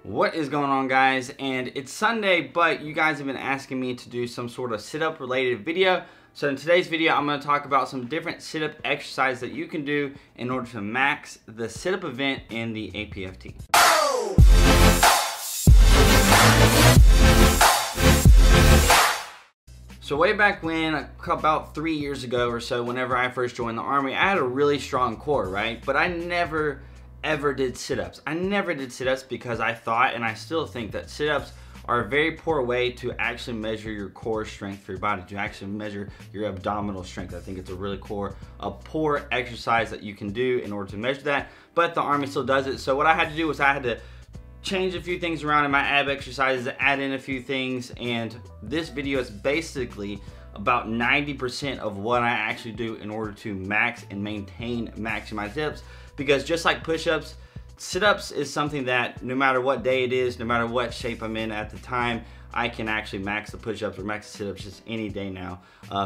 What is going on, guys? And it's Sunday, but you guys have been asking me to do some sort of sit-up related video. So in today's video, I'm going to talk about some different sit-up exercises that you can do in order to max the sit-up event in the APFT. So way back when, about 3 years ago or so, whenever I first joined the Army, I had a really strong core, right? But I never ever did sit-ups. I never did sit-ups because I thought, and I still think, that sit-ups are a very poor way to actually measure your core strength for your body, to actually measure your abdominal strength. I think it's a really poor exercise that you can do in order to measure that, but the Army still does it. So what I had to do was I had to change a few things around in my ab exercises, add in a few things, and this video is basically about 90% of what I actually do in order to max and maximize sit-ups. Because just like push-ups, sit-ups is something that no matter what day it is, no matter what shape I'm in at the time, I can actually max the push-ups or max the sit-ups just any day now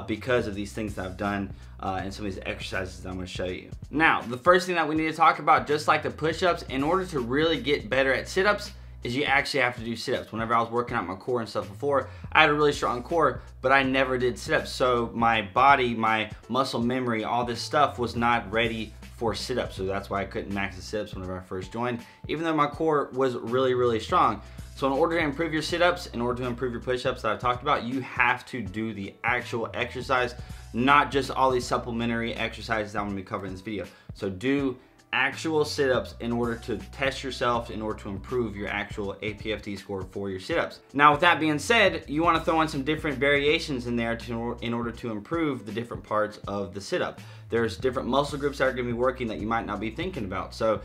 because of these things that I've done and some of these exercises that I'm going to show you. Now, the first thing that we need to talk about, just like the push-ups, in order to really get better at sit-ups, is you actually have to do sit-ups. Whenever I was working out my core and stuff before, I had a really strong core, but I never did sit-ups. So my body, my muscle memory, all this stuff was not ready for sit-ups. So that's why I couldn't max the sit-ups whenever I first joined, even though my core was really strong. So in order to improve your sit-ups, in order to improve your push-ups that I've talked about, you have to do the actual exercise, not just all these supplementary exercises that I'm gonna be covering in this video. So do actual sit-ups in order to test yourself, in order to improve your actual APFT score for your sit-ups. Now, with that being said, you want to throw in some different variations in there in order to improve the different parts of the sit-up. There's different muscle groups that are going to be working that you might not be thinking about. So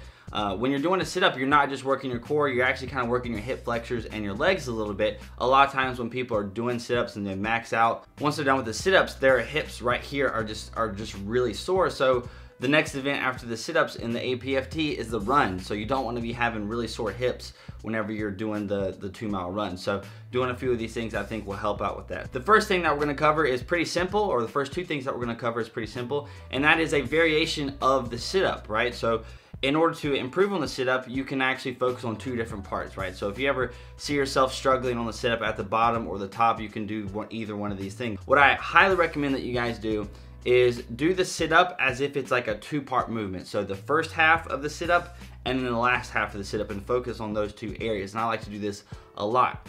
when you're doing a sit-up, you're not just working your core, you're actually kind of working your hip flexors and your legs a little bit. A lot of times when people are doing sit-ups and they max out, once they're done with the sit-ups, their hips right here are just really sore. So the next event after the sit-ups in the APFT is the run. So you don't want to be having really sore hips whenever you're doing the 2-mile run. So doing a few of these things I think will help out with that. The first thing that we're going to cover is pretty simple, or the first two things that we're going to cover is pretty simple, and that is a variation of the sit-up, right? So in order to improve on the sit-up, you can actually focus on two different parts, right? So if you ever see yourself struggling on the sit-up at the bottom or the top, you can do either one of these things. What I highly recommend that you guys do is do the sit-up as if it's like a two-part movement. So the first half of the sit-up and then the last half of the sit-up, and focus on those two areas. And I like to do this a lot.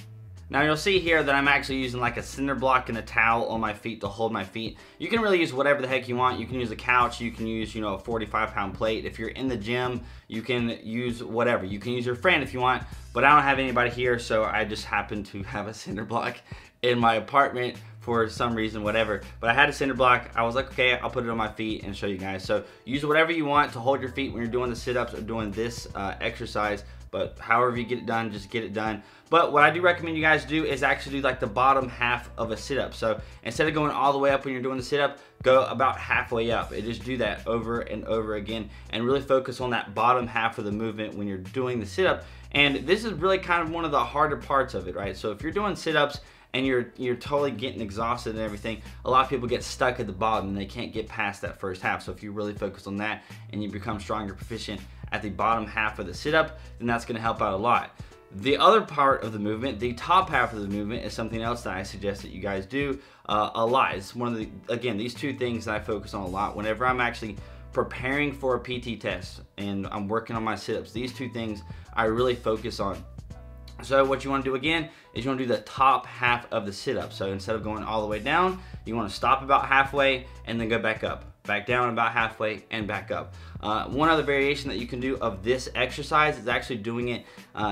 Now you'll see here that I'm actually using like a cinder block and a towel on my feet to hold my feet. You can really use whatever the heck you want. You can use a couch, you can use, you know, a 45-pound plate. If you're in the gym, you can use whatever. You can use your friend if you want, but I don't have anybody here, so I just happen to have a cinder block in my apartment for some reason, whatever. But I had a cinder block. I was like, okay, I'll put it on my feet and show you guys. So use whatever you want to hold your feet when you're doing the sit-ups or doing this exercise. But however you get it done, just get it done. But what I do recommend you guys do is actually do like the bottom half of a sit-up. So instead of going all the way up when you're doing the sit-up, go about halfway up and just do that over and over again, and really focus on that bottom half of the movement when you're doing the sit-up. And this is really kind of one of the harder parts of it, right? So if you're doing sit-ups and you're totally getting exhausted and everything, a lot of people get stuck at the bottom and they can't get past that first half. So if you really focus on that and you become stronger, proficient at the bottom half of the sit-up, then that's going to help out a lot. The other part of the movement, the top half of the movement, is something else that I suggest that you guys do a lot. It's one of the, again, these two things that I focus on a lot whenever I'm actually preparing for a PT test and I'm working on my sit-ups. These two things I really focus on. So what you want to do again is you want to do the top half of the sit-up. So instead of going all the way down, you want to stop about halfway and then go back up. Back down about halfway and back up. One other variation that you can do of this exercise is actually doing it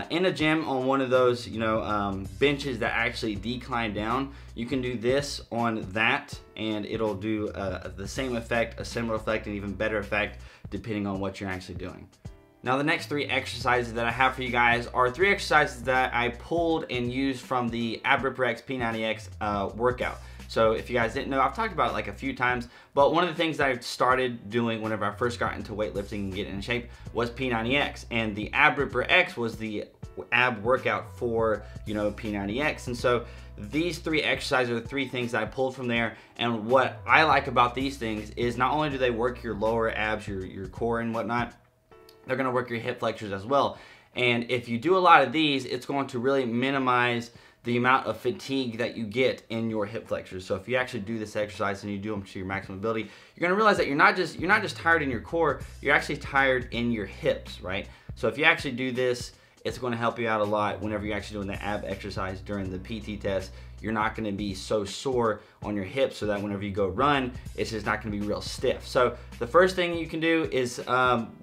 in a gym on one of those, you know, benches that actually decline down. You can do this on that and it'll do the same effect, a similar effect, and even better effect depending on what you're actually doing. Now the next three exercises that I have for you guys are three exercises that I pulled and used from the APFT P90X workout. So if you guys didn't know, I've talked about it like a few times, but one of the things that I started doing whenever I first got into weightlifting and getting in shape was P90X, and the APFT was the ab workout for, you know, P90X. And so these three exercises are the three things that I pulled from there. And what I like about these things is not only do they work your lower abs, your core and whatnot, they're gonna work your hip flexors as well. And if you do a lot of these, it's going to really minimize the amount of fatigue that you get in your hip flexors. So if you actually do this exercise and you do them to your maximum ability, you're gonna realize that you're not just tired in your core, you're actually tired in your hips, right? So if you actually do this, it's going to help you out a lot whenever you're actually doing the ab exercise during the PT test. You're not going to be so sore on your hips, so that whenever you go run, it's just not going to be real stiff. So the first thing you can do is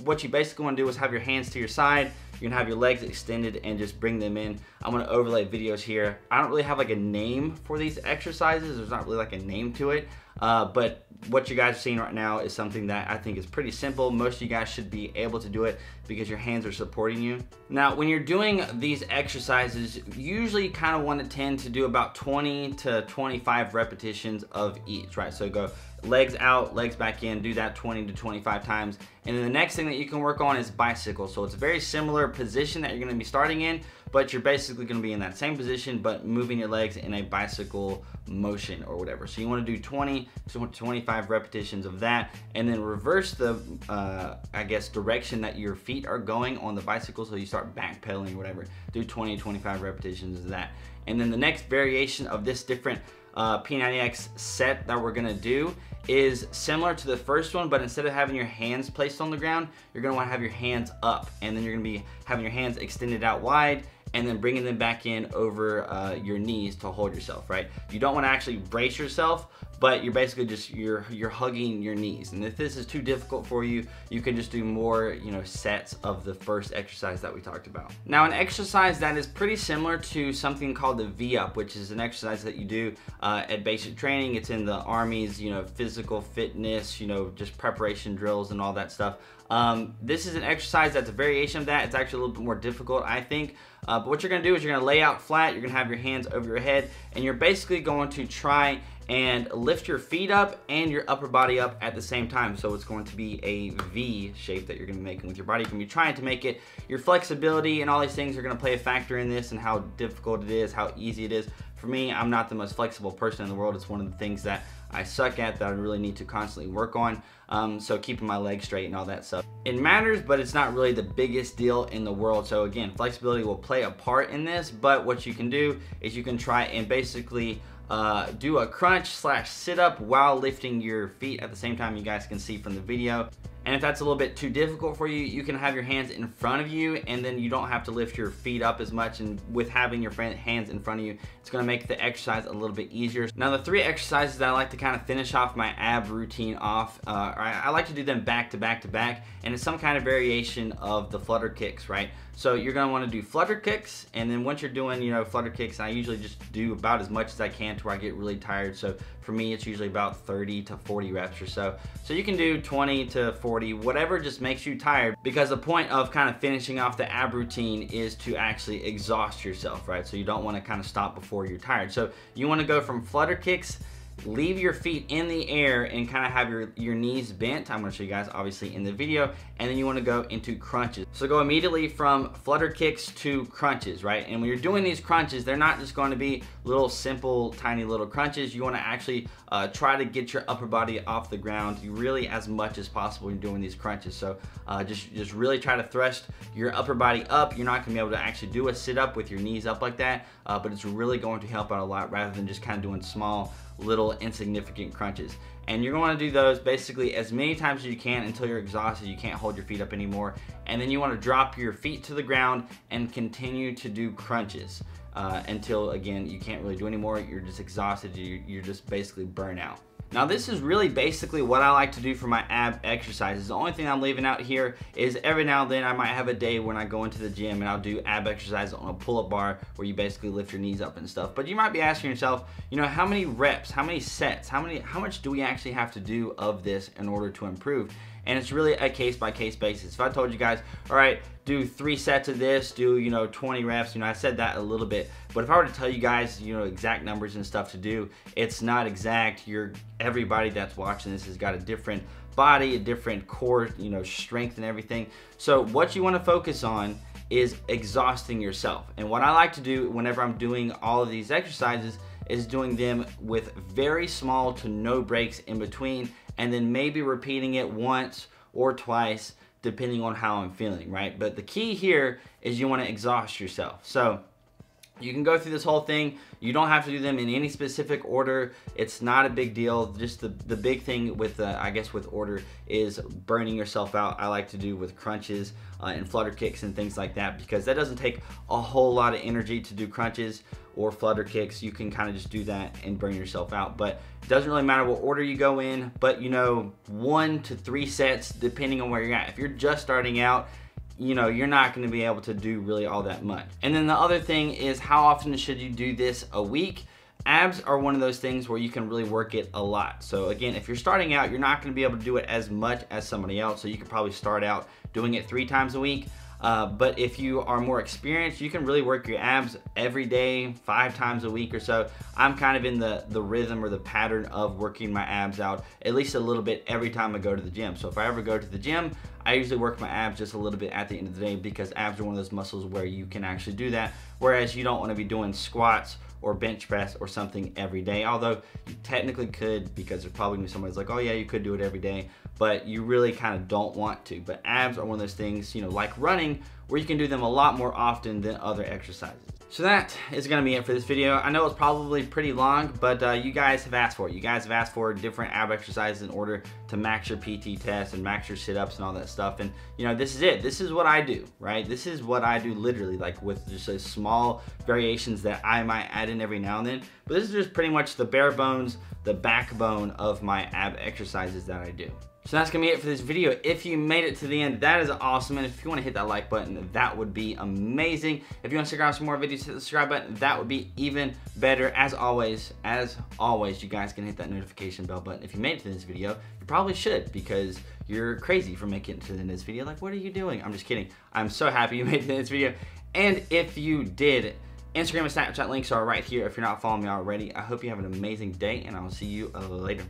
what you basically want to do is have your hands to your side. You're gonna have your legs extended and just bring them in. I'm gonna overlay videos here. I don't really have like a name for these exercises. There's not really like a name to it. But what you guys are seeing right now is something that I think is pretty simple. Most of you guys should be able to do it because your hands are supporting you. Now, when you're doing these exercises, usually you kind of want to tend to do about 20 to 25 repetitions of each, right? So go legs out, legs back in, do that 20 to 25 times. And then the next thing that you can work on is bicycle. So it's a very similar position that you're gonna be starting in, but you're basically gonna be in that same position, but moving your legs in a bicycle motion or whatever. So you wanna do 20 to 25 repetitions of that, and then reverse the, I guess, direction that your feet are going on the bicycle. So you start backpedaling or whatever, do 20 to 25 repetitions of that. And then the next variation of this different P90X set that we're gonna do is similar to the first one, but instead of having your hands placed on the ground, you're gonna wanna have your hands up, and then you're gonna be having your hands extended out wide and then bringing them back in over your knees to hold yourself, right? You don't wanna actually brace yourself, but you're basically just, you're hugging your knees. And if this is too difficult for you, you can just do more, sets of the first exercise that we talked about. Now, an exercise that is pretty similar to something called the V-Up, which is an exercise that you do at basic training. It's in the Army's, physical fitness, just preparation drills and all that stuff. This is an exercise that's a variation of that. It's actually a little bit more difficult, I think. But what you're gonna do is you're gonna lay out flat, you're gonna have your hands over your head, and you're basically going to try and lift your feet up and your upper body up at the same time. So it's going to be a V shape that you're gonna be making with your body. You're gonna be trying to make it. Your flexibility and all these things are gonna play a factor in this, and how difficult it is, how easy it is. For me, I'm not the most flexible person in the world. It's one of the things that I suck at, that I really need to constantly work on. So keeping my legs straight and all that stuff. It matters, but it's not really the biggest deal in the world. So again, flexibility will play a part in this, but what you can do is you can try and basically do a crunch / sit up while lifting your feet at the same time. You guys can see from the video. And if that's a little bit too difficult for you, you can have your hands in front of you, and then you don't have to lift your feet up as much. And with having your hands in front of you, it's gonna make the exercise a little bit easier. Now, the 3 exercises that I like to kind of finish off my ab routine off, I like to do them back to back to back, and it's some kind of variation of the Flutter Kicks, right? So you're gonna wanna do Flutter Kicks, and then once you're doing, Flutter Kicks, I usually just do about as much as I can to where I get really tired. So for me, it's usually about 30 to 40 reps or so. So you can do 20 to 40, whatever just makes you tired, because the point of kind of finishing off the ab routine is to actually exhaust yourself, right? So you don't wanna kind of stop before you're tired. So you wanna go from Flutter Kicks, leave your feet in the air and kind of have your knees bent. I'm going to show you guys obviously in the video, and then you want to go into crunches. So go immediately from Flutter Kicks to crunches, right? And when you're doing these crunches, they're not just going to be little simple tiny little crunches. You want to actually try to get your upper body off the ground really as much as possible when you're doing these crunches. So just really try to thrust your upper body up. You're not going to be able to actually do a sit up with your knees up like that, but it's really going to help out a lot rather than just kind of doing small little insignificant crunches. And you're going to do those basically as many times as you can until you're exhausted, you can't hold your feet up anymore. And then you want to drop your feet to the ground and continue to do crunches until, again, you can't really do anymore. You're just exhausted. You're just basically burnt out. Now, this is really basically what I like to do for my ab exercises. The only thing I'm leaving out here is every now and then I might have a day when I go into the gym and I'll do ab exercises on a pull-up bar where you basically lift your knees up and stuff. But you might be asking yourself, how many reps, how many sets, how much do we actually have to do of this in order to improve? And it's really a case-by-case basis. If I told you guys, all right, do 3 sets of this, do 20 reps, I said that a little bit, but if I were to tell you guys exact numbers and stuff to do, it's not exact. Everybody that's watching this has got a different body, a different core strength and everything. So what you want to focus on is exhausting yourself. And what I like to do whenever I'm doing all of these exercises is doing them with very small to no breaks in between, and then maybe repeating it once or twice, depending on how I'm feeling, right? But the key here is you want to exhaust yourself. So you can go through this whole thing. You don't have to do them in any specific order. It's not a big deal. Just the big thing with, I guess, with order is burning yourself out. I like to do with crunches and flutter kicks and things like that, because that doesn't take a whole lot of energy to do crunches or flutter kicks. You can kind of just do that and burn yourself out. But it doesn't really matter what order you go in, but 1 to 3 sets depending on where you're at. If you're just starting out, you're not going to be able to do really all that much. And then the other thing is, how often should you do this a week? Abs are one of those things where you can really work it a lot. So again, if you're starting out, you're not going to be able to do it as much as somebody else. So you could probably start out doing it 3 times a week. But if you are more experienced, you can really work your abs every day, 5 times a week or so. I'm kind of in the rhythm or the pattern of working my abs out at least a little bit every time I go to the gym. So if I ever go to the gym, I usually work my abs just a little bit at the end of the day, because abs are one of those muscles where you can actually do that, whereas you don't want to be doing squats or bench press or something every day. Although you technically could, because there's probably gonna be somebody's like, oh yeah, you could do it every day, but you really kind of don't want to. But abs are one of those things, like running, where you can do them a lot more often than other exercises. So that is gonna be it for this video. I know it's probably pretty long, but you guys have asked for it. You guys have asked for different ab exercises in order to max your PT test and max your sit-ups and all that stuff. And this is it. This is what I do, right? This is what I do literally, like with just a small variations that I might add in every now and then. But this is just pretty much the bare bones, the backbone of my ab exercises that I do. So that's gonna be it for this video. If you made it to the end, that is awesome. And if you wanna hit that like button, that would be amazing. If you wanna check out some more videos, hit the subscribe button. That would be even better. As always, you guys can hit that notification bell button. If you made it to this video, you probably should, because you're crazy for making it to the end of this video. Like, what are you doing? I'm just kidding. I'm so happy you made it to this video. And if you did, Instagram and Snapchat links are right here if you're not following me already. I hope you have an amazing day, and I will see you later.